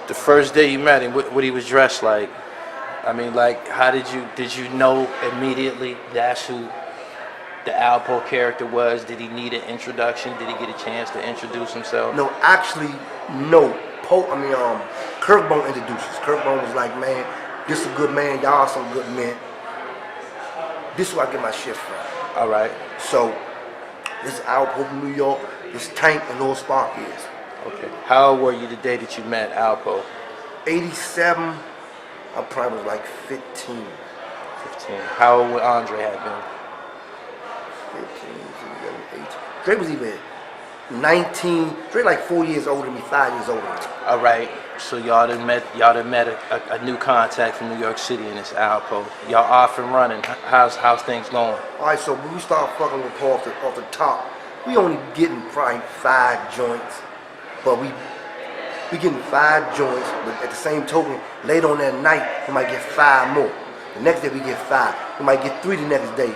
The first day you met him, what he was dressed like? I mean, like, how did you know immediately that's who the Alpo character was? Did he need an introduction? Did he get a chance to introduce himself? No, actually, no. Kirkbone introduced us. Kirkbone was like, man, this a good man, y'all some good men. This is where I get my shit from. All right. So, this is Alpo from New York, this Tank and Lil Spark is. Okay. How old were you the day that you met Alpo? 87, I probably was like 15. 15. How old would Andre have been? 15, 18. Dre was even 19. Dre like 4 years older than me, 5 years older than me. All right. So y'all done met a new contact from New York City, and it's Alpo. Y'all off and running. How's things going? All right, so when we start fucking with Paul off the top, we only getting probably 5 joints, but we getting 5 joints. But at the same token, later on that night, we might get 5 more. The next day we get 5. We might get 3 the next day.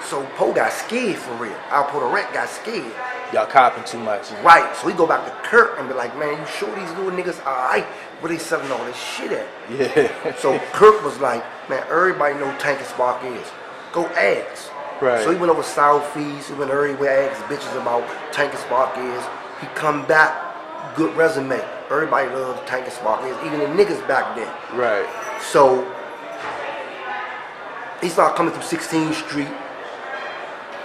So Poe got scared for real. Alpo the Wreck got scared. Y'all copping too much. Right, so we go back to Kirk and be like, man, you sure these little niggas alright? Where they selling all this shit at? Yeah. So Kirk was like, man, everybody know Tank and Spark is. Go ask. Right. So he went over Southeast, he went everywhere, asked bitches about Tank and Spark is. He come back, good resume. Everybody loves Tank and Spark is, even the niggas back then. Right. So he started coming through 16th Street.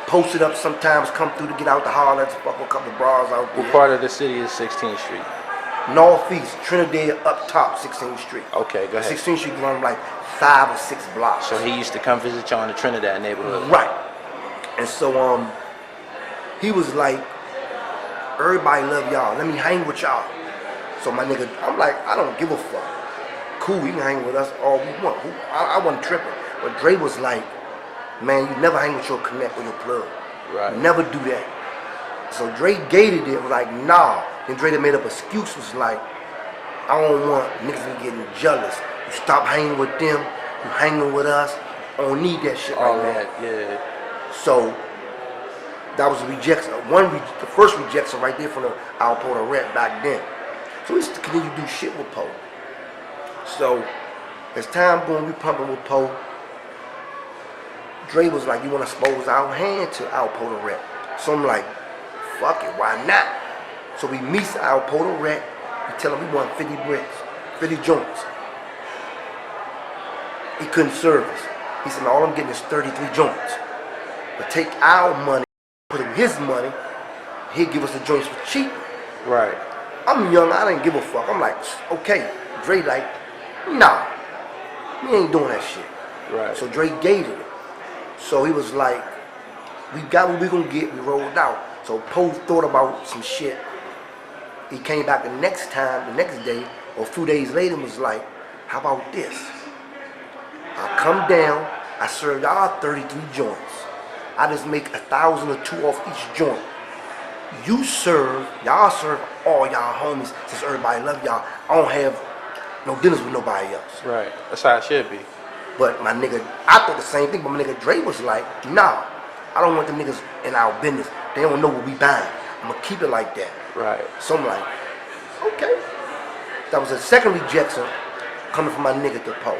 Posted up sometimes, come through to get out the holler, to fuck with a couple of bras out there. What part of the city is 16th Street? Northeast, Trinidad up top, 16th Street. Okay, go ahead. 16th Street run like 5 or 6 blocks. So he used to come visit y'all in the Trinidad neighborhood. Right. And so he was like, everybody love y'all, let me hang with y'all. So my nigga, I'm like, I don't give a fuck. Cool, you can hang with us all we want. I wasn't tripping. But Dre was like, man, you never hang with your connect or your plug. Right. Never do that. So Dre gated it, was like, nah. Then Dre that made up excuse, was like, I don't want niggas to be getting jealous. You stop hanging with them, you hanging with us. I don't need that shit All right that, now. yeah. So that was a rejection. The first rejection right there from the Alpo the Wreck back then. So we used to continue to do shit with Poe. So as time going, we pumping with Poe. Dre was like, you want to expose our hand to Alpo the Wreck? So I'm like, fuck it, why not? So we meet Alpo the Wreck. We tell him we want 50 bricks, 50 joints. He couldn't serve us. He said, all I'm getting is 33 joints. But take our money, put it with his money, he'll give us the joints for cheap. Right. I'm young, I didn't give a fuck. I'm like, okay. Dre like, nah, we ain't doing that shit. Right. So Dre gated it. So he was like, we got what we gonna get, we rolled out. So Poe thought about some shit. He came back the next day, or a few days later, and was like, how about this? I come down, I serve y'all 33 joints. I just make 1,000 or 2 off each joint. Y'all serve all y'all homies, since everybody love y'all. I don't have no dinners with nobody else. Right. That's how it should be. But my nigga, I thought the same thing, but my nigga Dre was like, nah, I don't want the niggas in our business. They don't know what we buying. I'm gonna keep it like that. Right. So I'm like, okay. That was a second rejection coming from my nigga to Poe.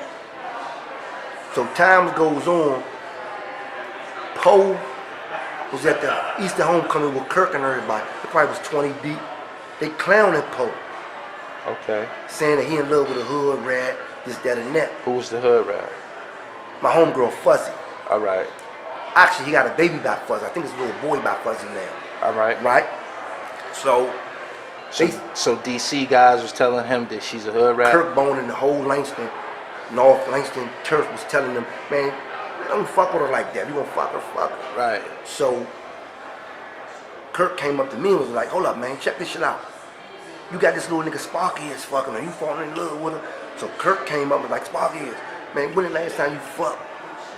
So time goes on, Poe was at the Easter homecoming with Kirk and everybody. It probably was 20 deep. They clowning Poe. Okay. Saying that he in love with a hood rat, this, that, and that. Who was the hood rat? My homegirl Fuzzy. All right. Actually, he got a baby by Fuzzy. I think it's a little boy by Fuzzy now. All right. Right? So DC guys was telling him that she's a hood rat? Kirkbone and the whole North Langston turf was telling them, man, don't fuck with her like that. You gonna fuck her. Right. So Kirk came up to me and was like, hold up, man, check this shit out. You got this little nigga Sparky is fucking her. You falling in love with her. So Kirk came up and was like, Sparky is, man, when the last time you fuck?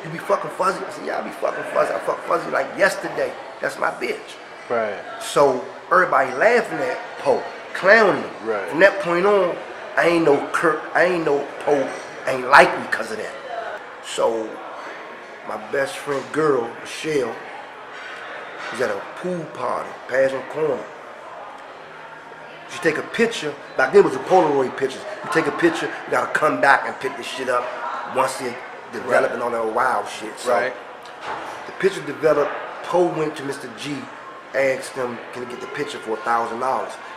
You be fucking Fuzzy? I said, yeah, I be fucking Fuzzy. I fucked Fuzzy like yesterday. That's my bitch. Right. So everybody laughing at Poe, clowning him. Right. From that point on, I ain't no Kirk, I ain't no Poe, ain't like me because of that. So my best friend girl, Michelle, was at a pool party, Passion Corner. you take a picture, back then it was a Polaroid pictures. You take a picture, you gotta come back and pick this shit up once it developed and all that wild shit. So the picture developed, Poe went to Mr. G, asked him, can he get the picture for $1,000?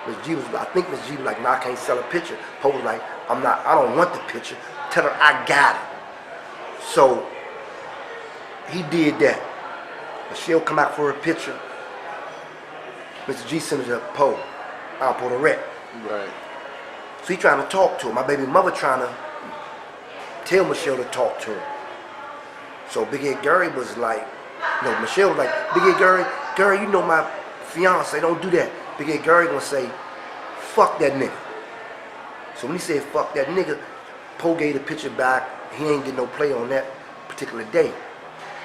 Mr. G was, I think Mr. G was like, nah, I can't sell a picture. Poe was like, I don't want the picture. Tell her I got it. So he did that. Michelle come out for a picture. Mr. G sent it to Poe, Alpo the Rec. Right. So he trying to talk to her. My baby mother trying to tell Michelle to talk to him. So Big Head Gary was like, no, Michelle was like, Big Head Gary, you know my fiance, don't do that. Big Head Gary gonna say, fuck that nigga. So when he said fuck that nigga, Poe gave the picture back. He ain't get no play on that particular day.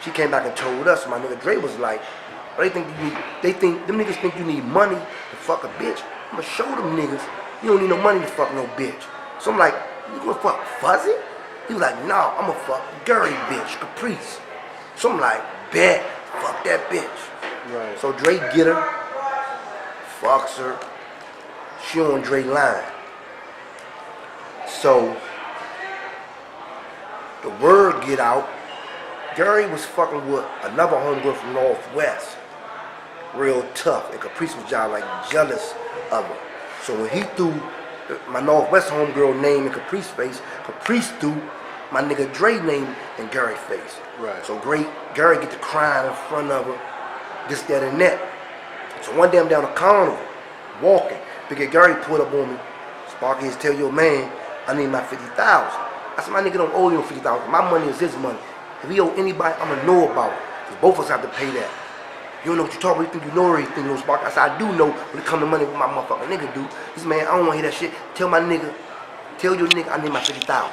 She came back and told us, my nigga Dre was like, them niggas think you need money to fuck a bitch. I'm gonna show them niggas you don't need no money to fuck no bitch. So I'm like, you gonna fuck Fuzzy? He was like, no, I'm gonna fuck Gary bitch, Caprice. So I'm like, bet, fuck that bitch. Right. So Dre get her, fucks her, she on Dre line. So the word get out, Gary was fucking with another homegirl from Northwest, real tough, and Caprice was just like jealous of her. So when he threw my Northwest homegirl name in Caprice's face, Caprice threw my nigga Dre name in Gary's face. Right. So Gary get to crying in front of her, this, that, and that. So one day I'm down the corner, walking, because Gary pulled up on me, Sparky, tell your man, I need my 50,000. I said, my nigga don't owe you 50,000. My money is his money. If he owe anybody, I'm gonna know about it. Because both of us have to pay that. You don't know what you're talking about. You think you know everything, little Spark. I said, I do know when it comes to money, what my motherfucking nigga do. This man, I don't wanna hear that shit. Tell your nigga I need my 50,000.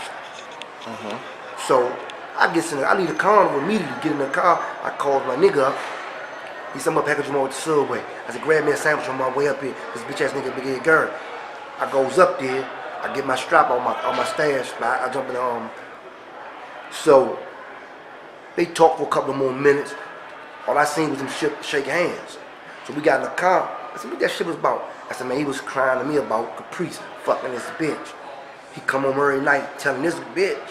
So I get in there, I leave the car immediately, get in the car, I called my nigga up. He said, I'm gonna package him over to the Subway. I said, grab me a sandwich on my way up here. This bitch ass nigga Big Head Gary. I goes up there, I get my strap on my stash, I jump in the So they talked for a couple more minutes. All I seen was them shake hands. So we got in the car. I said, what that shit was about? I said, man, he was crying to me about Caprice fucking this bitch. He come home every night telling this bitch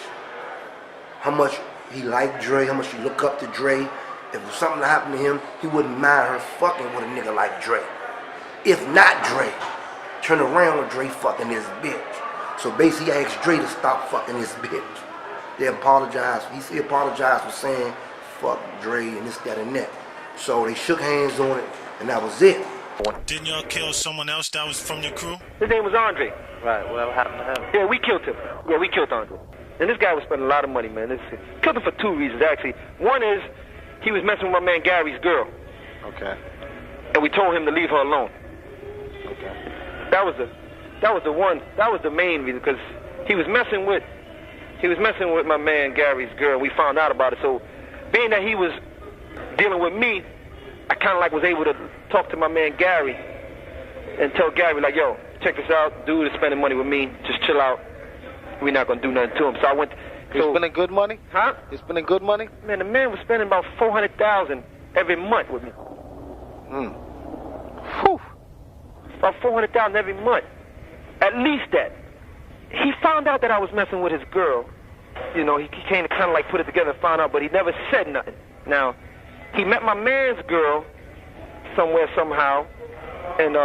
how much he liked Dre, how much he look up to Dre. If something happened to him, he wouldn't mind her fucking with a nigga like Dre. If not Dre, turn around with Dre fucking this bitch. So basically, I asked Dre to stop fucking this bitch. They apologized. He apologized for saying fuck Dre and this, that, and that. So they shook hands on it, and that was it. Didn't y'all kill someone else that was from your crew? His name was Andre. Right, what happened to him? Yeah, we killed him. Yeah, we killed Andre. And this guy was spending a lot of money, man. Killed him for two reasons, actually. One is he was messing with my man Gary's girl. Okay. And we told him to leave her alone. Okay. That was the main reason, because he was messing with my man Gary's girl, and we found out about it. So being that he was dealing with me, I kind of like was able to talk to my man Gary and tell Gary, like, yo, check this out, dude is spending money with me, just chill out. We're not gonna do nothing to him. So I went. He's spending good money? Huh? He's spending good money? Man, the man was spending about $400,000 every month with me. Whew. About $400,000 every month. At least that. He found out that I was messing with his girl. You know, he came to kind of like put it together and found out, but he never said nothing. Now, he met my man's girl somewhere, somehow, and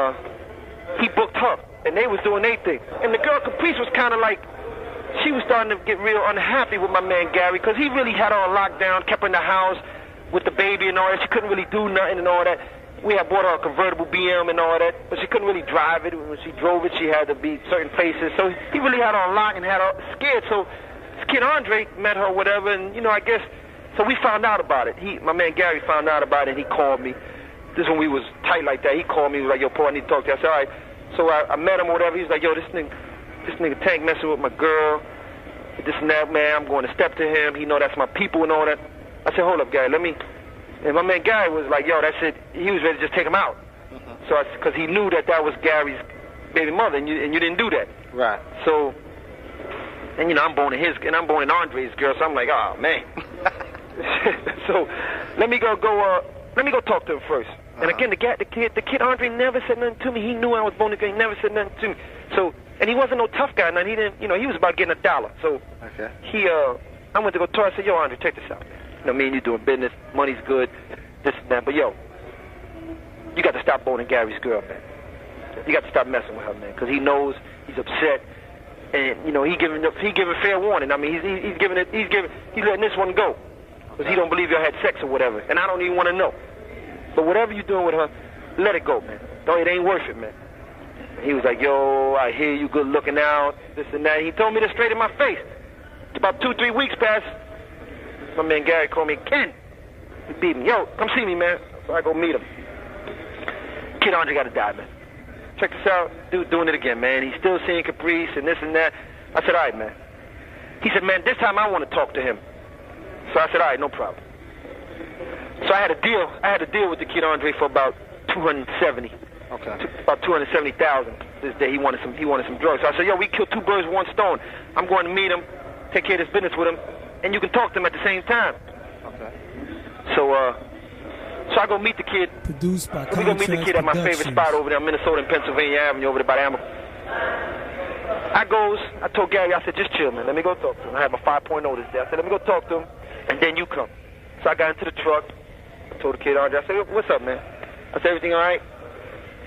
he booked her, and they was doing their thing. And the girl, Caprice, was kind of like, she was starting to get real unhappy with my man Gary, because he really had her on lockdown, kept her in the house with the baby and all that. She couldn't really do nothing and all that. We had bought her a convertible BM and all that, but she couldn't really drive it. When she drove it, she had to be certain places. So he really had her on lock and had her scared. So this kid Andre met her or whatever, and, you know, I guess, so we found out about it. My man Gary found out about it, and he called me. This when we was tight like that. He called me, he was like, yo, Paul, I need to talk to you. I said, all right. So I met him or whatever. He was like, yo, this nigga Tank messing with my girl. This and that, man. I'm going to step to him. He know that's my people and all that. I said, hold up, Gary, let me. And my man Gary was like, yo, that's it. He was ready to just take him out. So because he knew that was Gary's baby mother, and you didn't do that. Right. So, and, you know, I'm born in Andre's girl, so I'm like, oh, man. So let me go talk to him first. And again, the kid Andre never said nothing to me. He knew I was Bone Gary. He never said nothing to me. So, and he wasn't no tough guy. He didn't, he was about getting $1. So, I went to go talk. I said, yo, Andre, check this out. Me and you doing business. Money's good. This and that. But yo, you got to stop Bone Gary's girl, man. You got to stop messing with her, man, because he knows he's upset. And he giving fair warning. I mean, he's letting this one go because he don't believe y'all had sex or whatever. And I don't even want to know. But whatever you're doing with her, let it go, man. No, it ain't worth it, man. He was like, yo, I hear you, good looking out, this and that. He told me this straight in my face. About 2-3 weeks passed. My man Gary called me, Ken. He beat me. Yo, come see me, man. So I go meet him. Kid Andre got to die, man. Check this out. Dude doing it again, man. He's still seeing Caprice and this and that. I said, all right, man. He said, man, this time I want to talk to him. So I said, all right, no problem. So I had a deal. With the kid Andre for about 270. Okay. About 270,000 this day. He wanted some drugs. So I said, yo, we killed 2 birds with 1 stone. I'm going to meet him, take care of this business with him, and you can talk to him at the same time. Okay. So I go meet the kid. Produced by We go meet the kid at my favorite spot over there, Minnesota and Pennsylvania Avenue, over there by the Alpo. I told Gary, I said, just chill, man. Let me go talk to him. I had my 5.0 this day. I said, let me go talk to him, and then you come. So I got into the truck. I told the kid Andre, I said, what's up, man? I said, everything all right?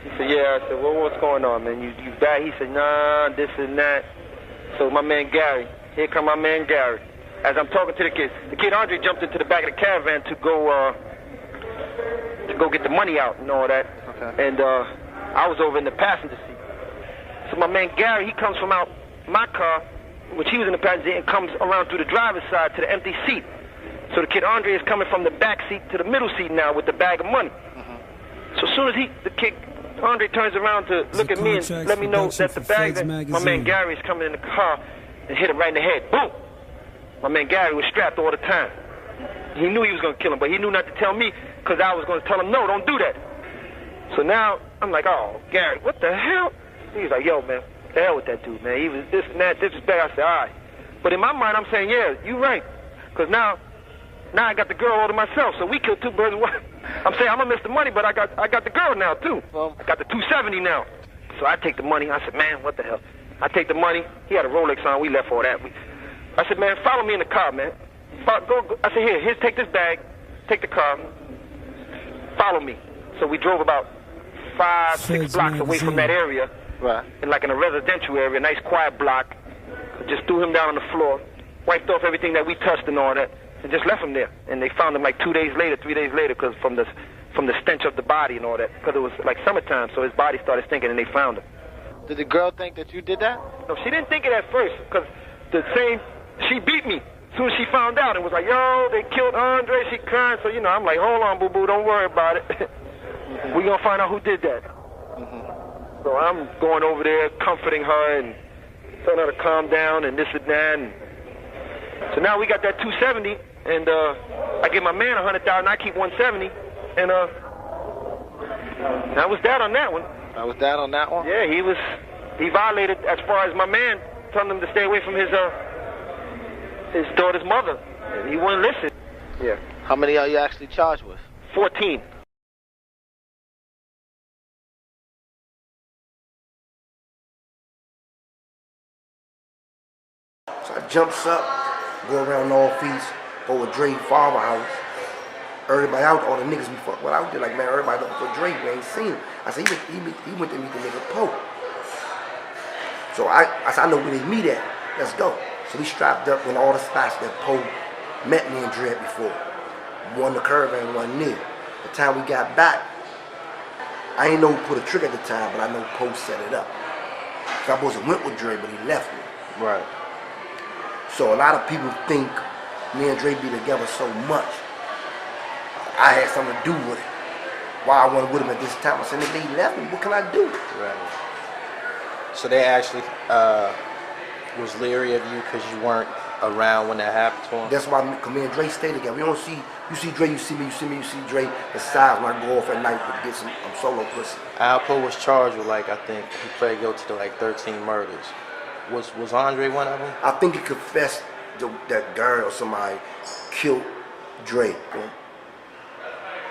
He said, yeah. I said, well, what's going on, man? You bad? He said, nah, this and that. So my man Gary, here come my man Gary. As I'm talking to the kid Andre jumped into the back of the caravan to go get the money out and all that. Okay. And I was over in the passenger seat. So my man Gary, he comes from out my car, which he was in the passenger seat, and comes around through the driver's side to the empty seat. So the kid Andre is coming from the back seat to the middle seat now with the bag of money. So as soon as the kid Andre turns around to look at me and let me know that the bag, my man Gary is coming in the car and hit him right in the head. Boom! My man Gary was strapped all the time. He knew he was going to kill him, but he knew not to tell me because I was going to tell him, no, don't do that. So now I'm like, oh, Gary, what the hell? He was like, yo, man, the hell with that dude, man. He was this and that, disrespect. I said, all right. But in my mind, I'm saying, yeah, you're right. Because now I got the girl all to myself, so we killed 2 birds with 1. I'm saying I'm going to miss the money, but I got the girl now, too. I got the 270 now. So I take the money. I said, man, what the hell? I take the money. He had a Rolex on. We left all that. I said, man, follow me in the car, man. Go. I said, here, take this bag. Take the car. Follow me. So we drove about 5-6 blocks away from that area. Right. In a residential area, a nice quiet block. Just threw him down on the floor. Wiped off everything that we touched and all that. And just left him there. And they found him 2 days later, 3 days later, because from the stench of the body and all that. Because it was summertime, so his body started stinking, and they found him. Did the girl think that you did that? No, she didn't think it at first, because she beat me as soon as she found out and was like, yo, they killed Andre. She crying. So, I'm like, hold on, boo-boo, don't worry about it. We're going to find out who did that. So I'm going over there, comforting her and telling her to calm down and this and that. And so now we got that 270, and I give my man 100,000. I keep 170, and that was that on that one. That was that on that one? Yeah, he violated as far as my man telling him to stay away from his daughter's mother. He wouldn't listen. Yeah. How many are you actually charged with? 14. So I jumps up, go around Northeast, go with Dre father house. Everybody out, all the niggas we fuck with out there, like, man, everybody looking for Dre, we ain't seen him. I said, he went to meet the nigga Poe. So I said, I know where they meet at, let's go. So we strapped up in all the spots that Poe met me and Dre at before. One the caravan, one near. The time we got back, I ain't know who put a trick at the time, but I know Poe set it up. So I supposed to went with Dre, but he left me. Right. So a lot of people think me and Dre be together so much. I had something to do with it. Why I went with him at this time. I said, nigga, they left me. What can I do? Right. So they actually was leery of you because you weren't around when that happened to him? That's why me and Dre stay together. We don't see, you see Dre, you see me, you see me, you see Dre. Besides when I go off at night to get some solo pussy. Alpo was charged with I think he pled guilty to 13 murders. Was Andre one of them? I think he confessed that girl or somebody killed Dre.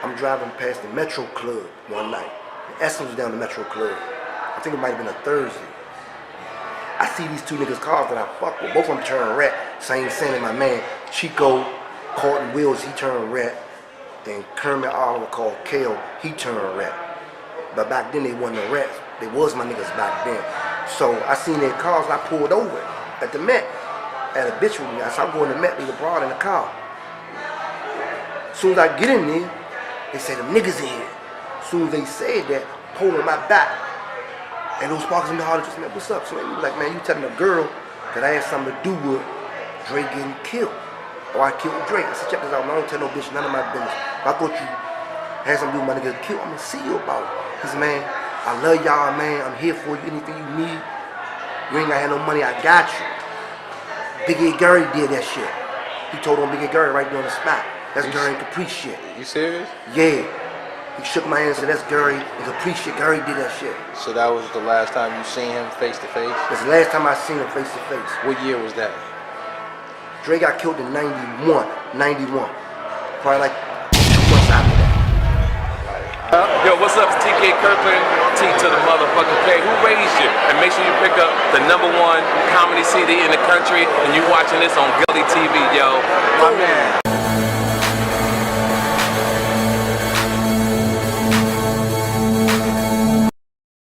I'm driving past the Metro Club one night. Essence was down the Metro Club. I think it might have been a Thursday. I see these two niggas' cars that I fuck with. Both of them turn red. Same Sandy, my man. Chico, Carlton Wills, he turned red. Then Kermit Oliver called Kale, he turned red. But back then they wasn't the reds. They was my niggas back then. So I seen their cars, I pulled over at the Met. Had a bitch with me. I said, I'm going to Met, leave a broad in the car. As soon as I get in there, they say, them niggas in here. As soon as they said that, holding my back. And those sparkers in the heart just, man, what's up? So they be like, man, you telling a girl that I had something to do with Dre getting killed. Or I killed Dre. I said, check this out, man, I don't tell no bitch none of my business. If I thought you had something to do with my nigga killed, I'm gonna see you about it. He said, man, I love y'all, man. I'm here for you. Anything you need. You ain't gotta have no money, I got you. Big A Gary did that shit. He told on Big A Gary right there on the spot. That's Gary and Capri shit. You serious? Yeah. He shook my hand and said, that's Gary and Capri shit. Gary did that shit. So that was the last time you seen him face to face? That's the last time I seen him face to face. What year was that? Dre got killed in 91. Probably like 2 months after that. Yo, what's up? It's TK Kirkland, T to the motherfucking K. Who raised you? And make sure you pick up the #1 comedy CD in the country, and you watching this on Gilly TV, yo. My